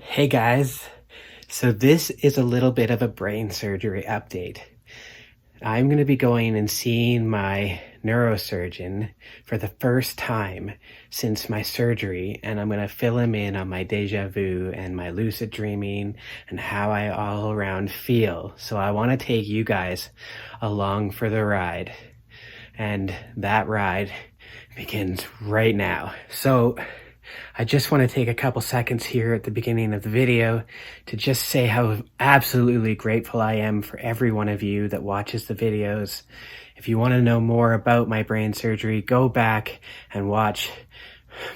Hey guys, so this is a little bit of a brain surgery update. I'm going to be going and seeing my neurosurgeon for the first time since my surgery, and I'm going to fill him in on my deja vu and my lucid dreaming and how I all around feel. So I want to take you guys along for the ride, and that ride begins right now. So I just want to take a couple seconds here at the beginning of the video to just say how absolutely grateful I am for every one of you that watches the videos. If you want to know more about my brain surgery, go back and watch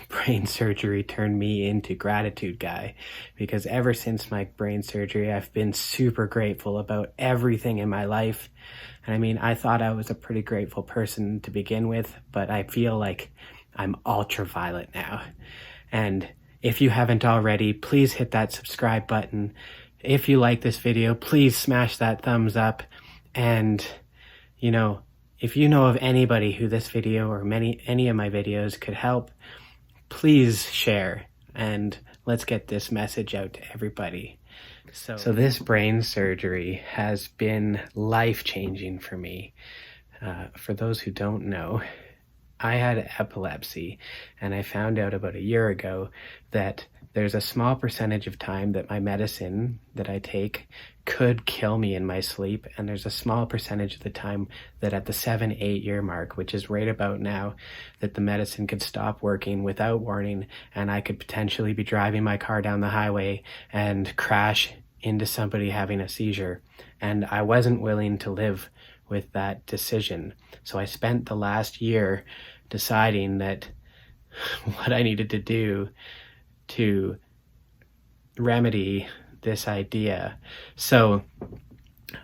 Brain Surgery Turned Me Into Gratitude Guy, because ever since my brain surgery, I've been super grateful about everything in my life. And I mean, I thought I was a pretty grateful person to begin with, but I feel like I'm ultraviolet now. And if you haven't already, please hit that subscribe button. If you like this video, please smash that thumbs up. And, if you know of anybody who this video or any of my videos could help, please share. And let's get this message out to everybody. So this brain surgery has been life-changing for me. For those who don't know, I had epilepsy, and I found out about a year ago that there's a small percentage of time that my medicine that I take could kill me in my sleep, and there's a small percentage of the time that at the 7-8 year mark, which is right about now, that the medicine could stop working without warning, and I could potentially be driving my car down the highway and crash into somebody having a seizure. And I wasn't willing to live with that decision. So I spent the last year deciding that what I needed to do to remedy this idea. So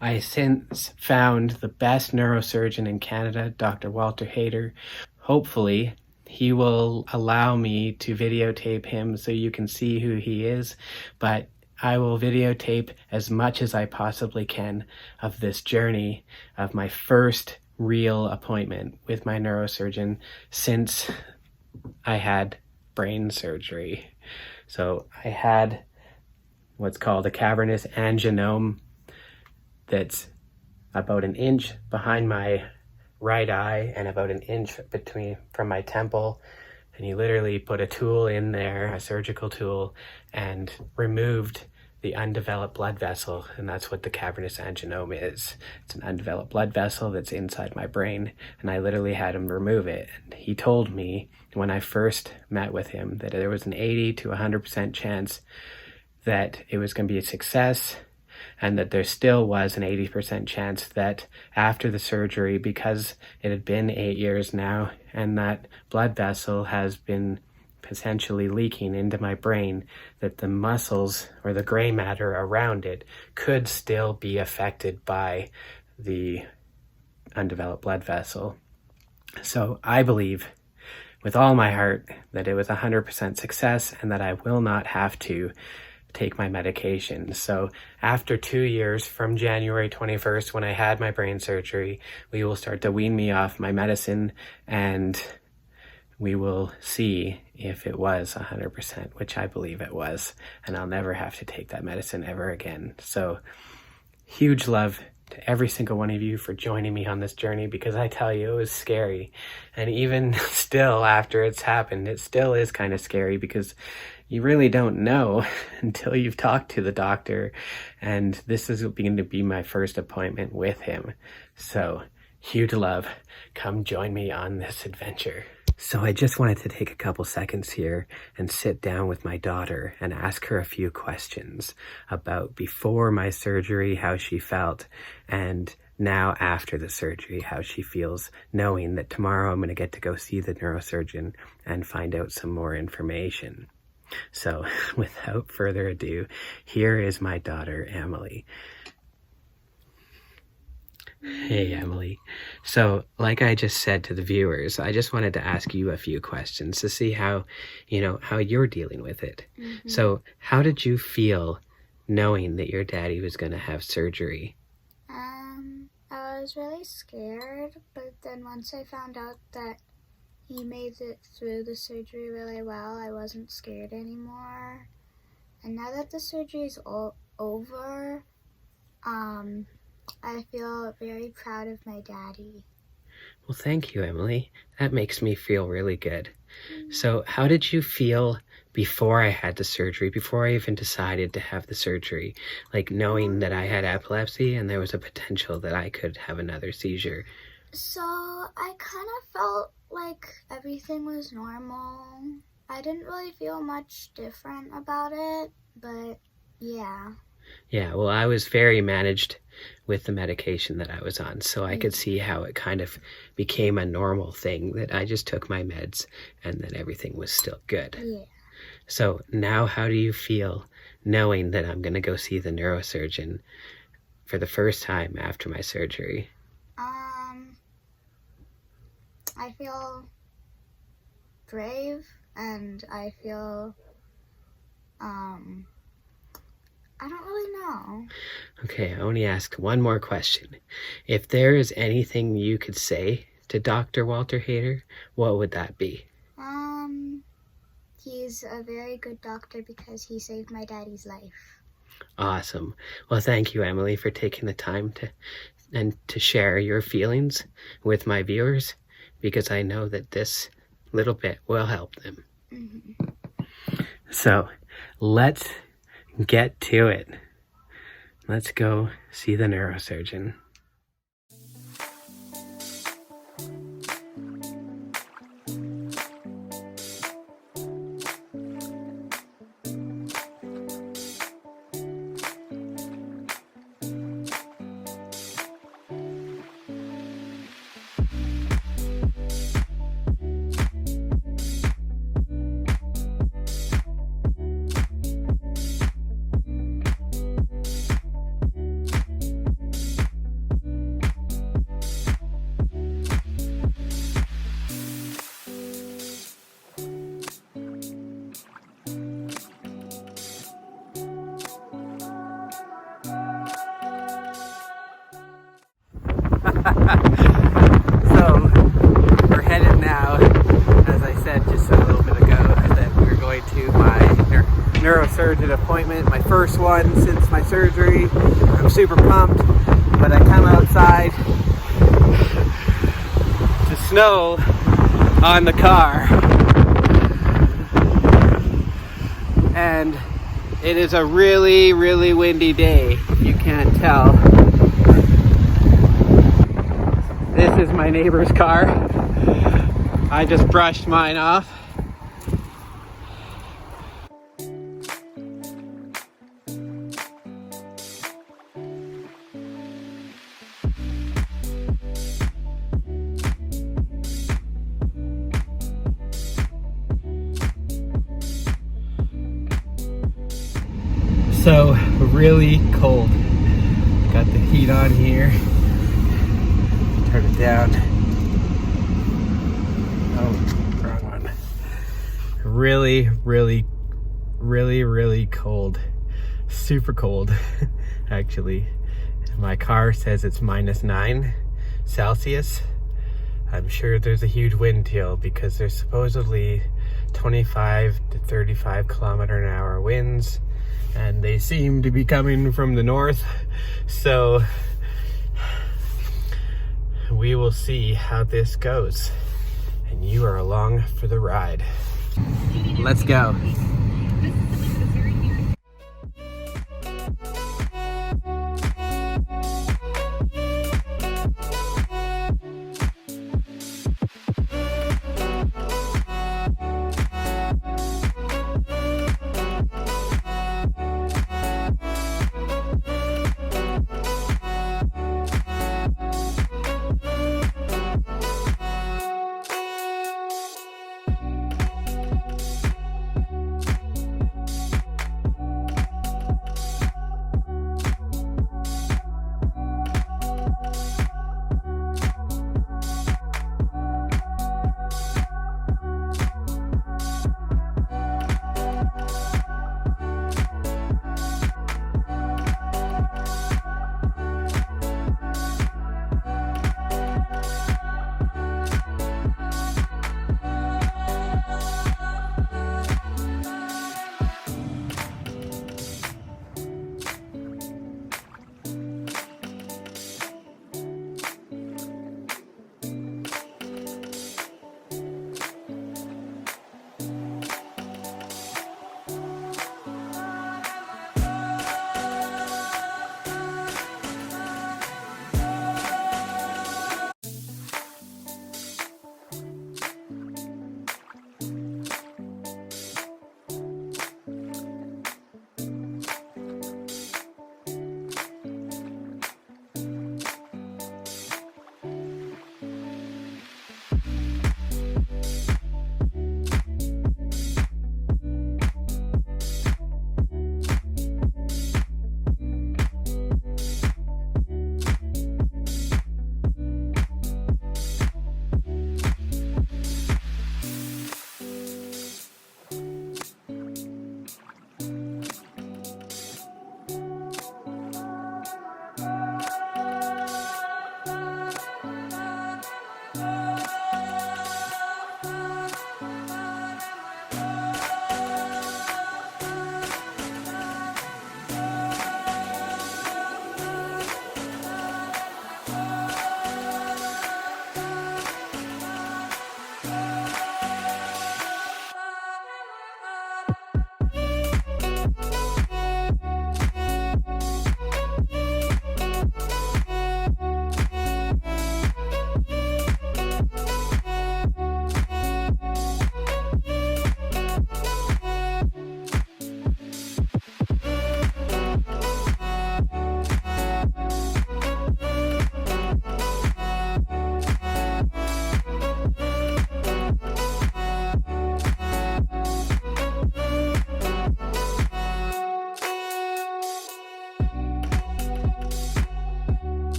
I since found the best neurosurgeon in Canada, Dr. Walter Hayter. Hopefully, he will allow me to videotape him so you can see who he is, but I will videotape as much as I possibly can of this journey of my first real appointment with my neurosurgeon since I had brain surgery. So I had what's called a cavernous angioma that's about an inch behind my right eye and about an inch from my temple. And he literally put a tool in there, a surgical tool, and removed the undeveloped blood vessel, and that's what the cavernous angioma is. It's an undeveloped blood vessel that's inside my brain, and I literally had him remove it. And he told me when I first met with him that there was an 80 to 100% chance that it was going to be a success, and that there still was an 80% chance that after the surgery, because it had been 8 years now, and that blood vessel has been potentially leaking into my brain, that the muscles or the gray matter around it could still be affected by the undeveloped blood vessel. So I believe with all my heart that it was 100% success and that I will not have to take my medication. So after 2 years from January 21st, when I had my brain surgery, we will start to wean me off my medicine, and we will see if it was 100%, which I believe it was, and I'll never have to take that medicine ever again. So huge love to every single one of you for joining me on this journey, because I tell you, it was scary. And even still, after it's happened, it still is kind of scary, because you really don't know until you've talked to the doctor, and this is going to be my first appointment with him. So huge love. Come join me on this adventure. So I just wanted to take a couple seconds here and sit down with my daughter and ask her a few questions about before my surgery, how she felt, and now after the surgery, how she feels, knowing that tomorrow I'm going to get to go see the neurosurgeon and find out some more information. So without further ado, here is my daughter, Emily. Hey, Emily. So like I just said to the viewers, I just wanted to ask you a few questions to see how you're dealing with it. Mm-hmm. So how did you feel knowing that your daddy was going to have surgery? I was really scared, but then once I found out that he made it through the surgery really well, I wasn't scared anymore. And now that the surgery is over, I feel very proud of my daddy. Well, thank you, Emily. That makes me feel really good. So how did you feel before I had the surgery, before I even decided to have the surgery? Like knowing that I had epilepsy and there was a potential that I could have another seizure. So I kind of felt like everything was normal. I didn't really feel much different about it, but yeah. Yeah, well, I was very managed with the medication that I was on, so I could see how it kind of became a normal thing, that I just took my meds and then everything was still good. Yeah. So now how do you feel knowing that I'm going to go see the neurosurgeon for the first time after my surgery? I feel brave, and I feel, I don't really know. Okay, I only ask one more question. If there is anything you could say to Dr. Walter Hader, what would that be? He's a very good doctor because he saved my daddy's life. Awesome. Well, thank you, Emily, for taking the time to share your feelings with my viewers, because I know that this little bit will help them. So let's get to it. Let's go see the neurosurgeon. So we're headed now, as I said just a little bit ago, that we're going to my neurosurgeon appointment, my first one since my surgery. I'm super pumped, but I come outside to snow on the car, and it is a really, really windy day, if you can't tell. This is my neighbor's car. I just brushed mine off. So really cold. Got the heat on here. Turn it down. Oh, wrong one. Really, really, really, really cold. Super cold, actually. My car says it's -9 Celsius. I'm sure there's a huge wind chill because there's supposedly 25 to 35 km/h winds, and they seem to be coming from the north. So we will see how this goes, and you are along for the ride. Let's go.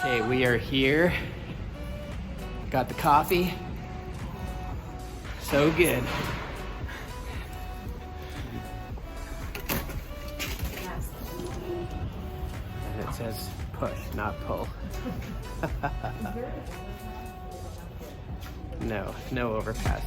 Okay, we are here. Got the coffee. So good. And it says push, not pull. No overpass.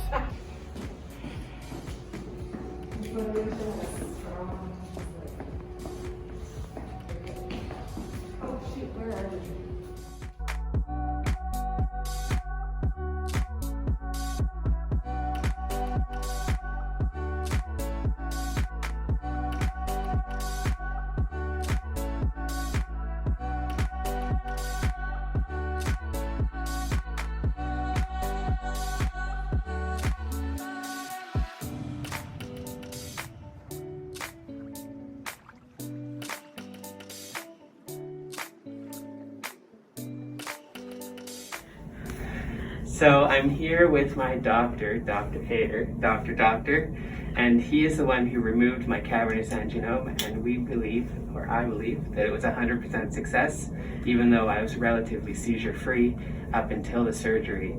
So I'm here with my doctor, Dr. Hader, Doctor, and he is the one who removed my cavernous angioma, and we believe, or I believe, that it was 100% success, even though I was relatively seizure-free up until the surgery.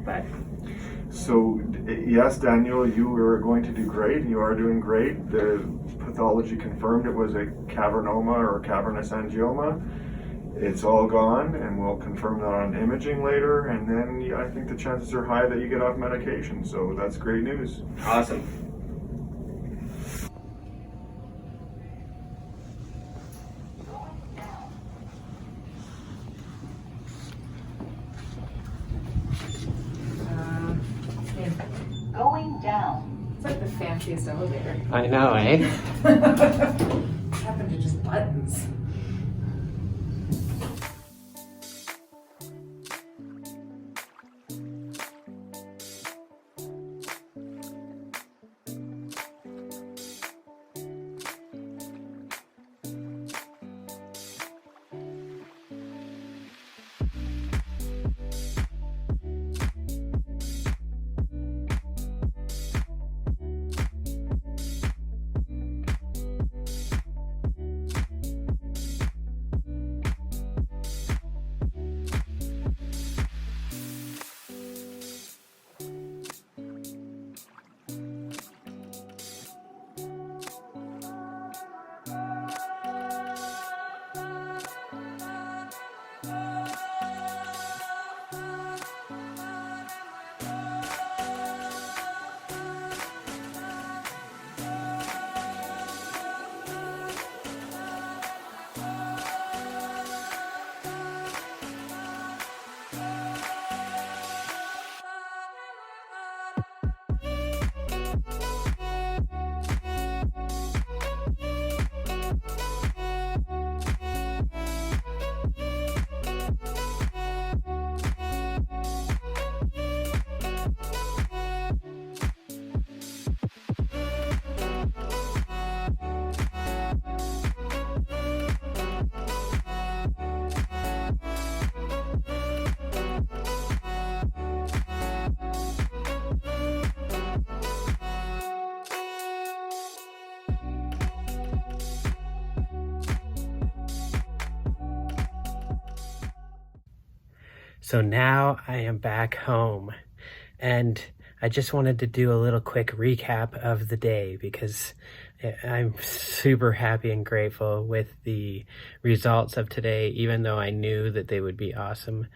But so, yes, Daniel, you are going to do great. You are doing great. The pathology confirmed it was a cavernoma or cavernous angioma. It's all gone, and we'll confirm that on imaging later, and then I think the chances are high that you get off medication, so that's great news. awesome. Going down. It's like the fanciest elevator. I know, eh? What happened to just buttons? So now I am back home, and I just wanted to do a little quick recap of the day because I'm super happy and grateful with the results of today, even though I knew that they would be awesome.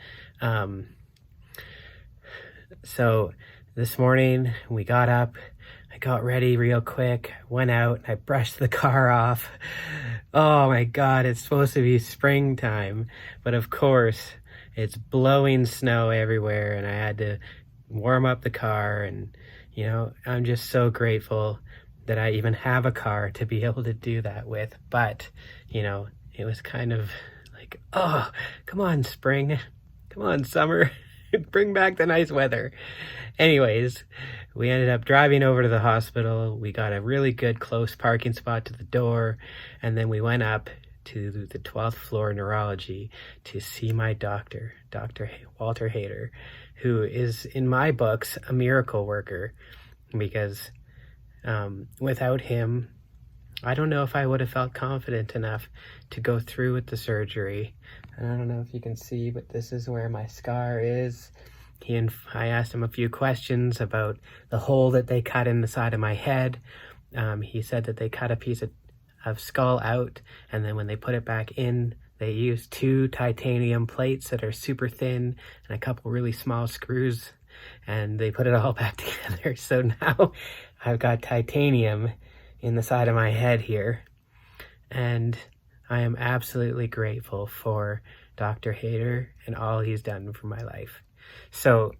So this morning we got up, I got ready real quick, went out, I brushed the car off. Oh my God, it's supposed to be springtime, but of course it's blowing snow everywhere, and I had to warm up the car, and you know, I'm just so grateful that I even have a car to be able to do that with. But you know, it was kind of like, oh, come on spring, come on summer, bring back the nice weather. Anyways, we ended up driving over to the hospital. We got a really good close parking spot to the door, and then we went up to the 12th floor neurology to see my doctor, Dr. Walter Hader, who is, in my books, a miracle worker, because without him, I don't know if I would have felt confident enough to go through with the surgery. And I don't know if you can see, but this is where my scar is. I asked him a few questions about the hole that they cut in the side of my head. He said that they cut a piece of skull out, and then when they put it back in, they used 2 titanium plates that are super thin and a couple really small screws, and they put it all back together. So now I've got titanium in the side of my head here, and I am absolutely grateful for Dr. Hayter and all he's done for my life. So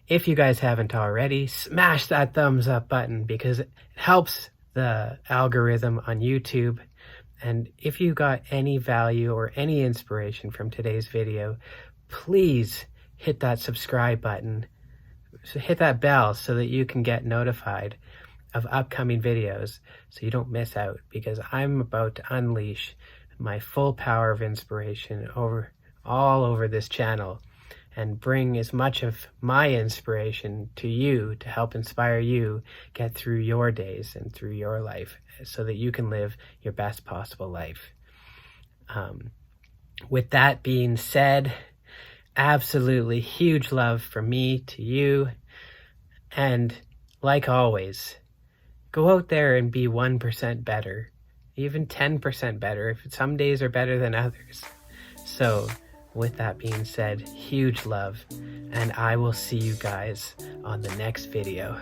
if you guys haven't already, smash that thumbs up button because it helps the algorithm on YouTube. And if you got any value or any inspiration from today's video, please hit that subscribe button. So hit that bell so that you can get notified of upcoming videos so you don't miss out, because I'm about to unleash my full power of inspiration all over this channel and bring as much of my inspiration to you to help inspire you get through your days and through your life so that you can live your best possible life. With that being said, absolutely huge love from me to you. And like always, go out there and be 1% better, even 10% better, if some days are better than others. So with that being said, huge love, and I will see you guys on the next video.